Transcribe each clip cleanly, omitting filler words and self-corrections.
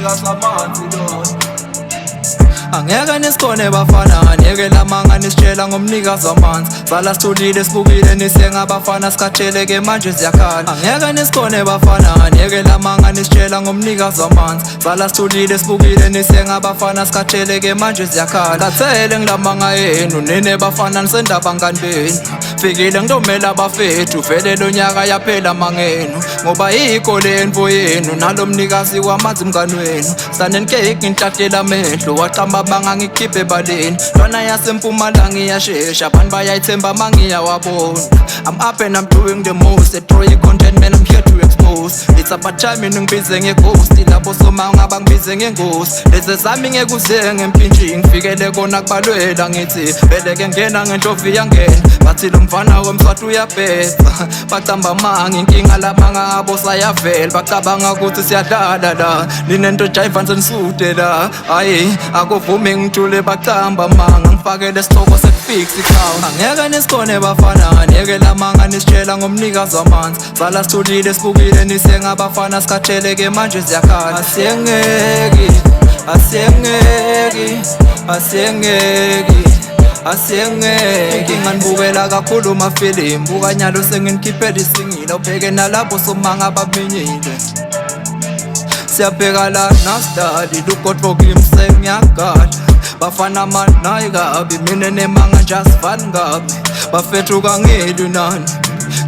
umnika samanzi lona. Angeke nisikhone bafana, ngeke lamanga nisitshela ngomnikazi wamanzi. Sala sithulile sibukile nisengabafana sikhatheleke manje siyakhala. Angeke nisikhone bafana, ngeke lamanga nisitshela ngomnikazi wamanzi. Sala sithulile sibukile nisengabafana sikhatheleke manje siyakhala. Kathele ngilamanga yenu nene bafana nisendaba ngani benu. Fikile ngidomela abafethu vele lo nyaka yaphela mangenu. Ngoba yikho le mvo yenu nalo mnikazi wamanzi mngani wenu. Sanenike ngintatela amehlo waqamba banga ngikhiphe baleni. Lona yasempumalanga iyashesha abantu bayayithemba mangiyawabona. I'm up and I'm doing the most. Destroy content man, I'm here to expose. It's about time ngibize ngeghost lapho soma ngaba ngibize ngengosi. Lezi zami ngekuze ngempintshi ngifikele kona kubalwela ngithi beleke ngena ngentofi yangena. Bathi lo mfana wemswati uyabheza bacamba manga inkinga lamanga abo sayavela. Bacabanga ukuthi siyadlala la linento jive nisude la. Hayi akuvumi ngithule bacamba manga ngifakele isihloko sekufix icount. Angeke nisikhone bafana, ngeke lamanga nisitshela ngomnikazi wamanzi. Sala sithulile sibukile nisengabafana sikhatheleke manje siyakhala. Asiyengeki nganibukela kakhulu amafilimu. Buka nyalo senginikhiphela isingile ubheke nalapho somanga baminyile. Siyabheka la nastadi lugodvo kimse ngiyagada. Bafana manayi kabi mina nemanga njasifani ngabi. Bafethu kangilwi nani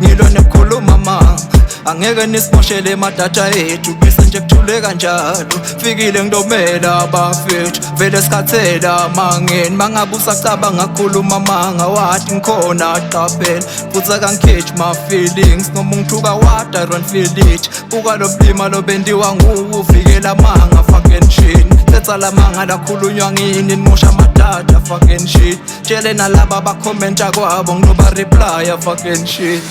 ngilo nekhuluma manga. Angeke nisimoshele emadata ethu bese nje kuthule kanjalo. Fikile ngidomela abafethu vele sikhathela mangeni. Mangabusa caba ngakhuluma manga wathi ngikhona aqaphela. Futhi akangikhethi my feelings noma ngithuka what I don't feel it. Buka lo blima lo bendiwa nguwe uvikela manga fucking shit. Letha la manga lakhulunywa ngini nimosha amadata fucking shit. Tshele nalaba bakhomenta kwabo nginoba reply fucking shit.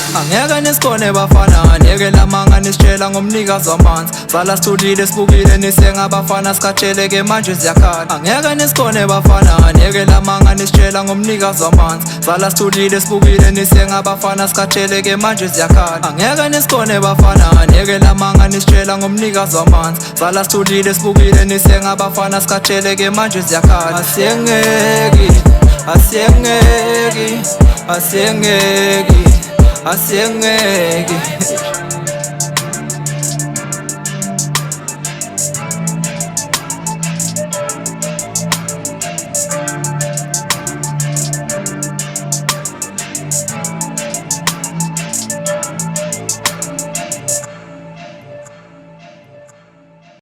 Angeke nisikhone bafana, ngeke lamanga nisitshela ngomnikazi wamanzi. Sala sithulile sibukile nisengabafana sikhatheleke manje siyakhala. Angeke nisikhone bafana, ngeke lamanga nisitshela ngomnikazi wamanzi. Sala sithulile sibukile nisengabafana sikhatheleke manje siyakhala. Angeke nisikhone bafana, ngeke lamanga nisitshela ngomnikazi wamanzi. Sala sithulile sibukile nisengabafana sikhatheleke manje siyakhala. Asiyengeki